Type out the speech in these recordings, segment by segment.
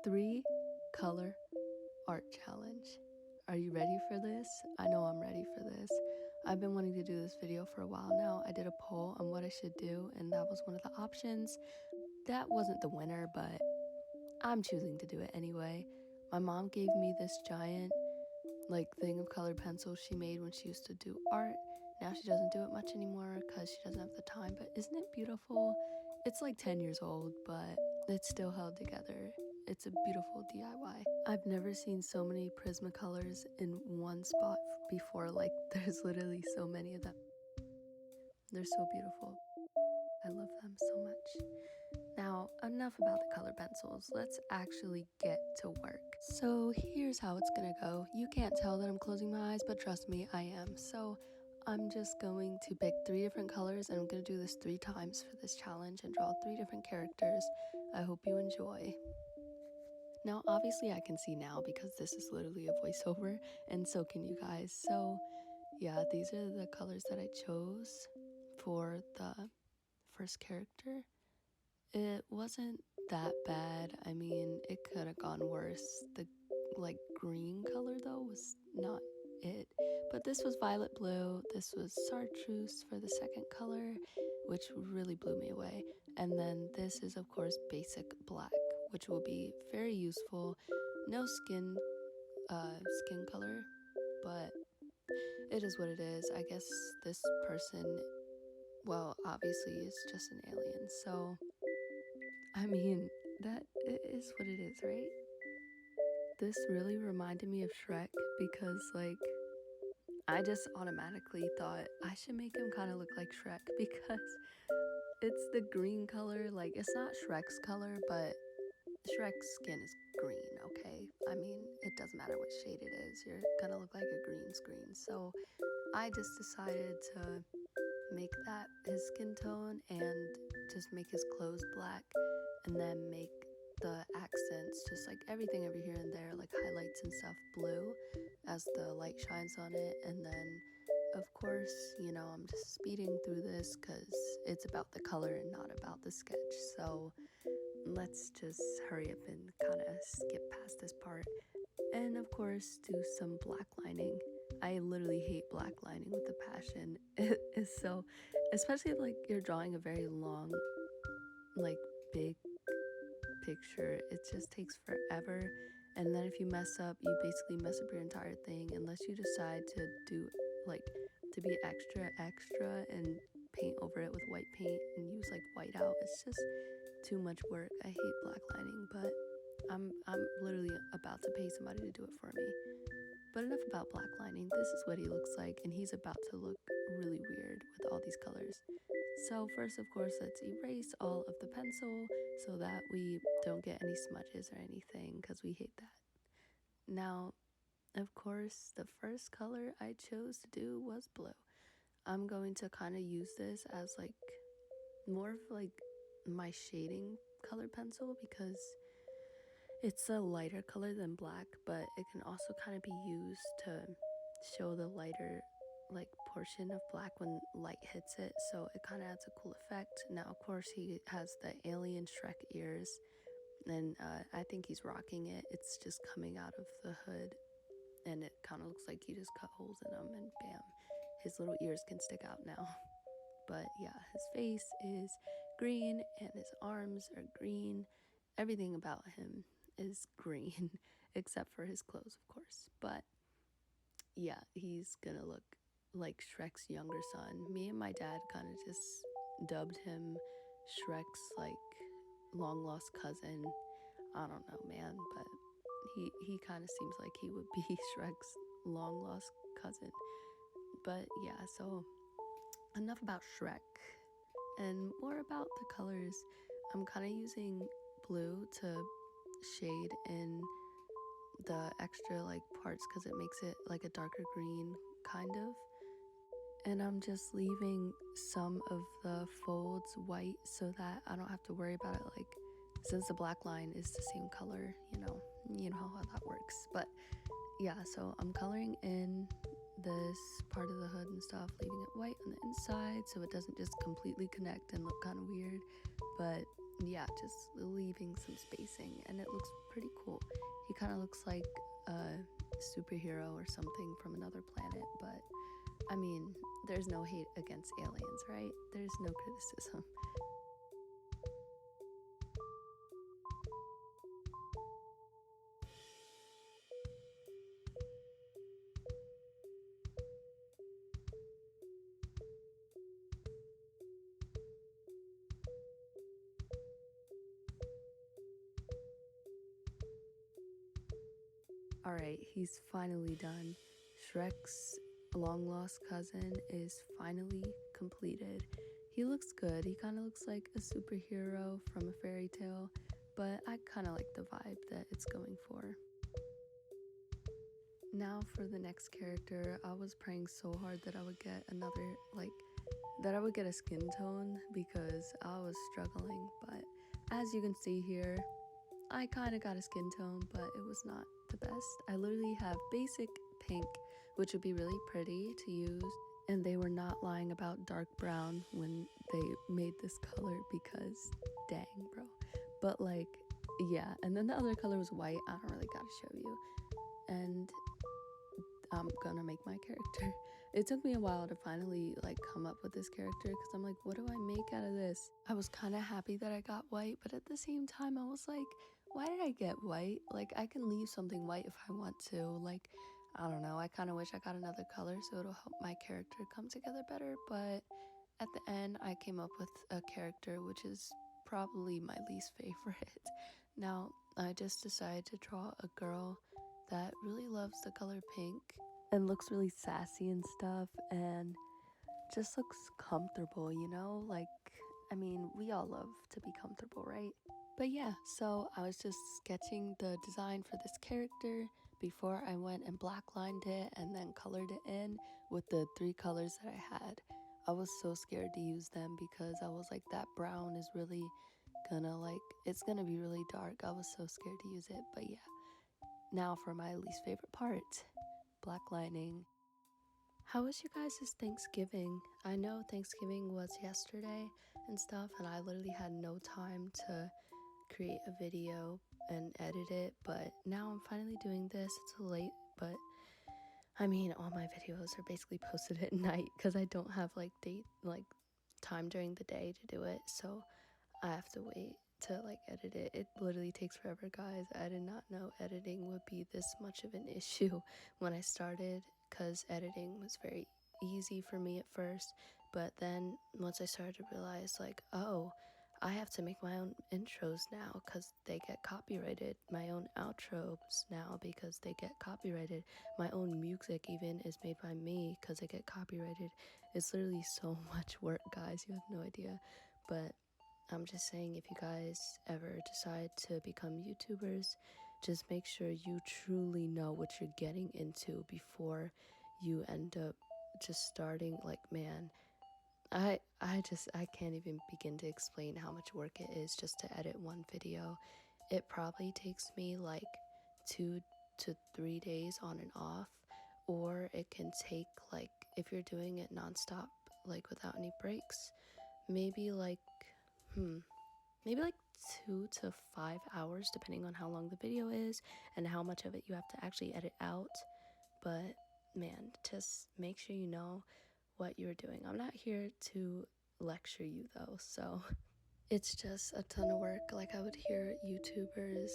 3 color art challenge. Are you ready for this? I know I'm ready for this. I've been wanting to do this video for a while now. I did a poll on what I should do, and that was one of the options. That wasn't the winner, but I'm choosing to do it anyway. My mom gave me this giant thing of colored pencils she made when she used to do art. Now she doesn't do it much anymore because she doesn't have the time, but isn't it beautiful? It's like 10 years old, but it's still held together. It's a beautiful DIY. I've never seen so many Prismacolors in one spot before. Like, there's literally so many of them. They're so beautiful. I love them so much. Now, enough about the color pencils. Let's actually get to work. So here's how it's gonna go. You can't tell that I'm closing my eyes, but trust me, I am. So I'm just going to pick 3 different colors, and I'm gonna do this 3 times for this challenge and draw 3 different characters. I hope you enjoy. Now, obviously I can see now because this is literally a voiceover, and so can you guys. So yeah, these are the colors that I chose for the first character. It wasn't that bad. I mean, it could have gone worse. The green color though was not it. But this was violet blue. This was chartreuse for the second color, which really blew me away. And then this is of course basic black, which will be very useful. No skin color, but it is what it is. I guess this person, well, obviously is just an alien. So I mean, that is what it is, right? This really reminded me of Shrek because, I just automatically thought I should make him kind of look like Shrek because it's the green color. Like, it's not Shrek's color, but Shrek's skin is green, okay? I mean, it doesn't matter what shade it is. You're gonna look like a green screen. So I just decided to make that his skin tone and just make his clothes black, and then make the accents, just like everything over here and there, like highlights and stuff, blue as the light shines on it. And then of course, I'm just speeding through this because it's about the color and not about the sketch. So let's just hurry up and kind of skip past this part, and of course do some black lining. I literally hate black lining with a passion. It is so, especially if you're drawing a very long, big picture, it just takes forever. And then if you mess up, you basically mess up your entire thing, unless you decide to do to be extra and paint over it with white paint and use white out. It's just too much work. I hate black lining, but I'm literally about to pay somebody to do it for me. But enough about black lining. This is what he looks like, and he's about to look really weird with all these colors. So first, of course, let's erase all of the pencil so that we don't get any smudges or anything, because we hate that. Now, of course, the first color I chose to do was blue. I'm going to kind of use this as more of my shading color pencil, because it's a lighter color than black, but it can also kind of be used to show the lighter portion of black when light hits it, so it kind of adds a cool effect. Now, of course, he has the alien Shrek ears, and I think he's rocking it. It's just coming out of the hood, and it kind of looks like you just cut holes in them, and bam, his little ears can stick out now. But yeah, his face is green, and his arms are green. Everything about him is green, except for his clothes, of course. But yeah, he's gonna look like Shrek's younger son. Me and my dad kind of just dubbed him Shrek's long lost cousin. I don't know, man, but he kind of seems like he would be Shrek's long lost cousin. But yeah, so enough about Shrek and more about the colors. I'm kind of using blue to shade in the extra parts, because it makes it like a darker green kind of. And I'm just leaving some of the folds white so that I don't have to worry about it, since the black line is the same color, you know how that works. But yeah, so I'm coloring in this part of the hood and stuff, leaving it white on the inside so it doesn't just completely connect and look kind of weird. But yeah, just leaving some spacing, and it looks pretty cool. He kind of looks like a superhero or something from another planet, but I mean, there's no hate against aliens, right? There's no criticism. Alright, he's finally done. Shrek's long lost cousin is finally completed. He looks good. He kind of looks like a superhero from a fairy tale, but I kind of like the vibe that it's going for. Now for the next character, I was praying so hard that I would get another, that I would get a skin tone because I was struggling, but as you can see here, I kind of got a skin tone, but it was not the best. I literally have basic pink, which would be really pretty to use, and they were not lying about dark brown when they made this color because dang, bro. But like, yeah, and then the other color was white. I don't really gotta show you. And I'm gonna make my character. It took me a while to finally like come up with this character because I'm like, what do I make out of this? I was kind of happy that I got white, but at the same time I was like, why did I get white? Like, I can leave something white if I want to. Like, I don't know, I kind of wish I got another color so it'll help my character come together better, but at the end I came up with a character which is probably my least favorite. Now I just decided to draw a girl that really loves the color pink and looks really sassy and stuff and just looks comfortable, you know? Like, I mean, we all love to be comfortable, right? But yeah, so I was just sketching the design for this character before I went and blacklined it and then colored it in with the 3 colors that I had. I was so scared to use them because I was like, that brown is really gonna it's gonna be really dark. I was so scared to use it, but yeah. Now for my least favorite part, blacklining. How was you guys' Thanksgiving? I know Thanksgiving was yesterday and stuff, and I literally had no time to create a video and edit it, but now I'm finally doing this. It's late, but I mean, all my videos are basically posted at night because I don't have time during the day to do it, so I have to wait to edit it. It literally takes forever, guys. I did not know editing would be this much of an issue when I started because editing was very easy for me at first, but then once I started to realize oh, I have to make my own intros now because they get copyrighted, my own outros now because they get copyrighted, my own music even is made by me because they get copyrighted. It's literally so much work, guys. You have no idea. But I'm just saying, if you guys ever decide to become YouTubers, just make sure you truly know what you're getting into before you end up just starting. Man, I can't even begin to explain how much work it is just to edit one video. It probably takes me 2 to 3 days on and off, or it can take if you're doing it nonstop without any breaks, maybe maybe 2 to 5 hours depending on how long the video is and how much of it you have to actually edit out. But man, just make sure you know what you're doing. I'm not here to lecture you though, so it's just a ton of work. I would hear YouTubers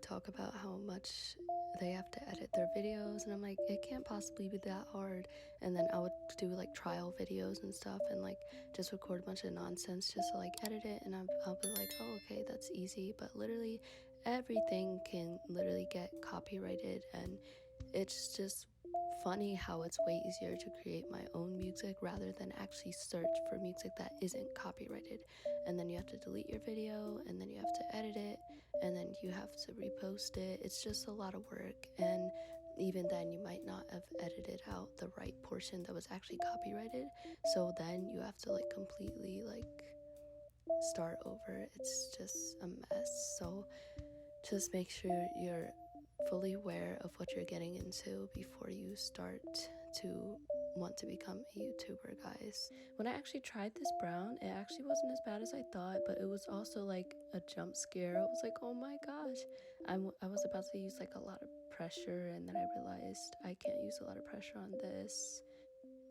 talk about how much they have to edit their videos, and I'm like, it can't possibly be that hard. And then I would do trial videos and stuff and just record a bunch of nonsense just to edit it, and I'll be like, oh, okay, that's easy. But literally everything can literally get copyrighted, and it's just funny how it's way easier to create my own music rather than actually search for music that isn't copyrighted. And then you have to delete your video, and then you have to edit it, and then you have to repost it. It's just a lot of work, and even then you might not have edited out the right portion that was actually copyrighted, so then you have to completely start over. It's just a mess. So just make sure you're fully aware of what you're getting into before you start to want to become a YouTuber, guys. When I actually tried this brown, it actually wasn't as bad as I thought, but it was also like a jump scare. I was like, oh my gosh. I was about to use like a lot of pressure, and then I realized I can't use a lot of pressure on this.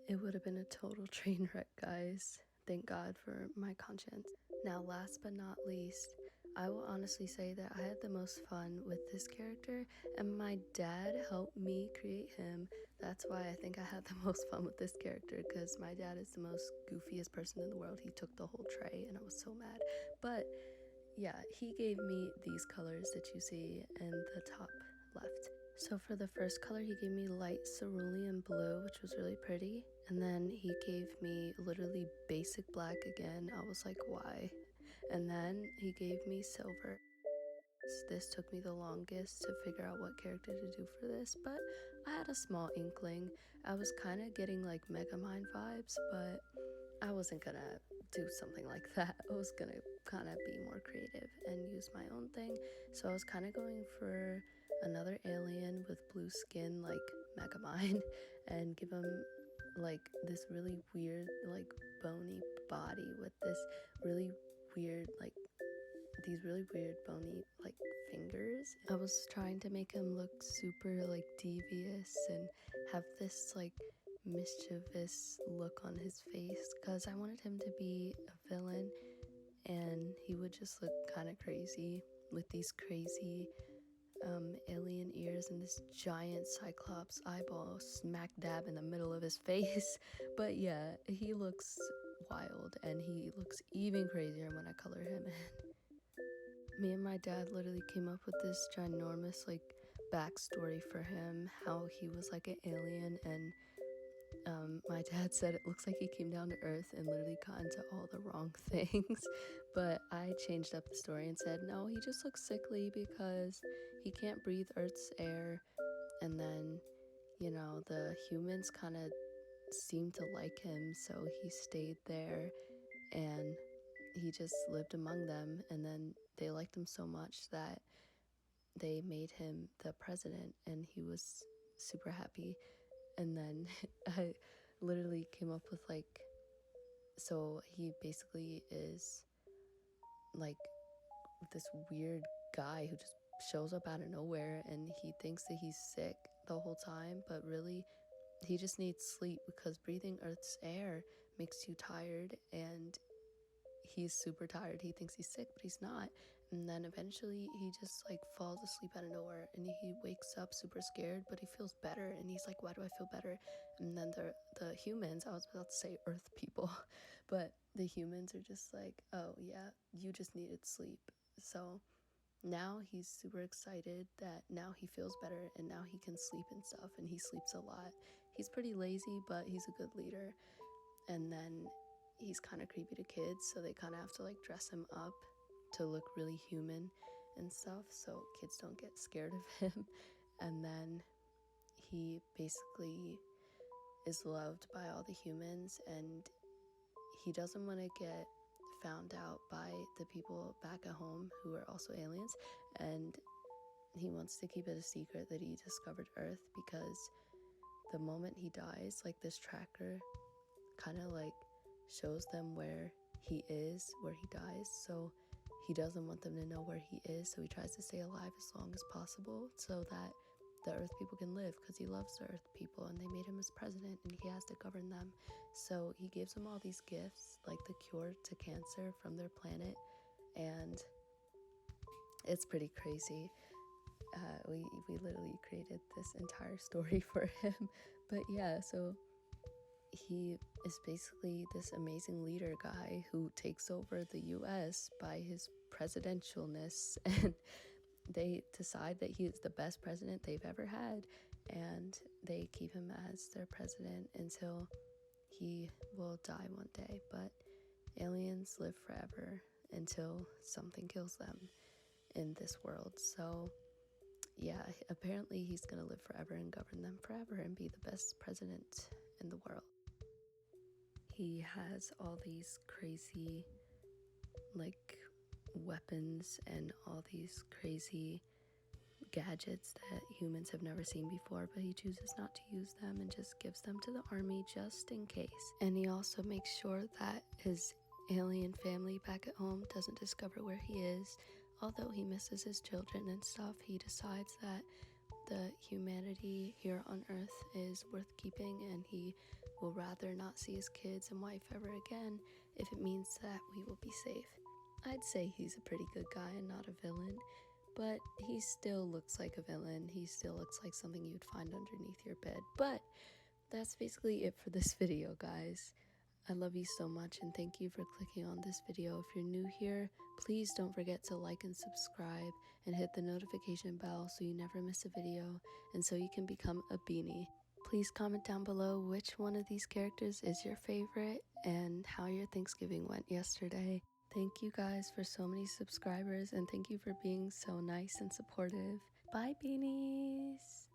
It would have been a total train wreck, guys. Thank God for my conscience. Now, last but not least, I will honestly say that I had the most fun with this character, and my dad helped me create him. That's why I think I had the most fun with this character, because my dad is the most goofiest person in the world. He took the whole tray, and I was so mad. But yeah, he gave me these colors that you see in the top left. So for the first color, he gave me light cerulean blue, which was really pretty. And then he gave me literally basic black again. I was like, why? And then he gave me silver. This took me the longest to figure out what character to do for this, but I had a small inkling. I was kind of getting like Megamind vibes, but I wasn't gonna do something like that. I was gonna kind of be more creative and use my own thing. So I was kind of going for another alien with blue skin like Megamind and give him like this really weird like bony body with this really weird like these really weird bony like fingers. I was trying to make him look super like devious and have this like mischievous look on his face because I wanted him to be a villain, and he would just look kind of crazy with these crazy alien ears and this giant cyclops eyeball smack dab in the middle of his face. But yeah, he looks wild, and he looks even crazier when I color him in. Me and my dad literally came up with this ginormous like backstory for him, how he was like an alien, and my dad said it looks like he came down to earth and literally got into all the wrong things. But I changed up the story and said no, he just looks sickly because he can't breathe earth's air. And then, you know, the humans kind of seemed to like him, so he stayed there and he just lived among them. And then they liked him so much that they made him the president, and he was super happy. And then I literally came up with like, so he basically is like this weird guy who just shows up out of nowhere, and he thinks that he's sick the whole time, but really he just needs sleep because breathing earth's air makes you tired, and he's super tired. He thinks he's sick, but he's not. And then eventually he just like falls asleep out of nowhere, and he wakes up super scared, but he feels better, and he's like, why do I feel better? And then the humans, I was about to say earth people, but the humans are just like, oh yeah, you just needed sleep. So now he's super excited that now he feels better and now he can sleep and stuff, and he sleeps a lot. He's pretty lazy, but he's a good leader. And then he's kind of creepy to kids, so they kind of have to like dress him up to look really human and stuff so kids don't get scared of him. And then he basically is loved by all the humans, and he doesn't want to get found out by the people back at home who are also aliens, and he wants to keep it a secret that he discovered Earth, because the moment he dies, like this tracker kind of like shows them where he is, where he dies. So he doesn't want them to know where he is, so he tries to stay alive as long as possible so that the earth people can live, because he loves the earth people and they made him his president and he has to govern them. So he gives them all these gifts, like the cure to cancer from their planet, and it's pretty crazy. We literally created this entire story for him. But yeah, so he is basically this amazing leader guy who takes over the US by his presidentialness, and they decide that he is the best president they've ever had, and they keep him as their president until he will die one day. But aliens live forever until something kills them in this world. So yeah, apparently he's gonna live forever and govern them forever and be the best president in the world. He has all these crazy like weapons and all these crazy gadgets that humans have never seen before, but he chooses not to use them and just gives them to the army just in case. And he also makes sure that his alien family back at home doesn't discover where he is. Although he misses his children and stuff, he decides that the humanity here on Earth is worth keeping, and he will rather not see his kids and wife ever again if it means that we will be safe. I'd say he's a pretty good guy and not a villain, but he still looks like a villain. He still looks like something you'd find underneath your bed. But that's basically it for this video, guys. I love you so much, and thank you for clicking on this video. If you're new here, please don't forget to like and subscribe and hit the notification bell so you never miss a video and so you can become a beanie. Please comment down below which one of these characters is your favorite and how your Thanksgiving went yesterday. Thank you guys for so many subscribers, and thank you for being so nice and supportive. Bye, beanies!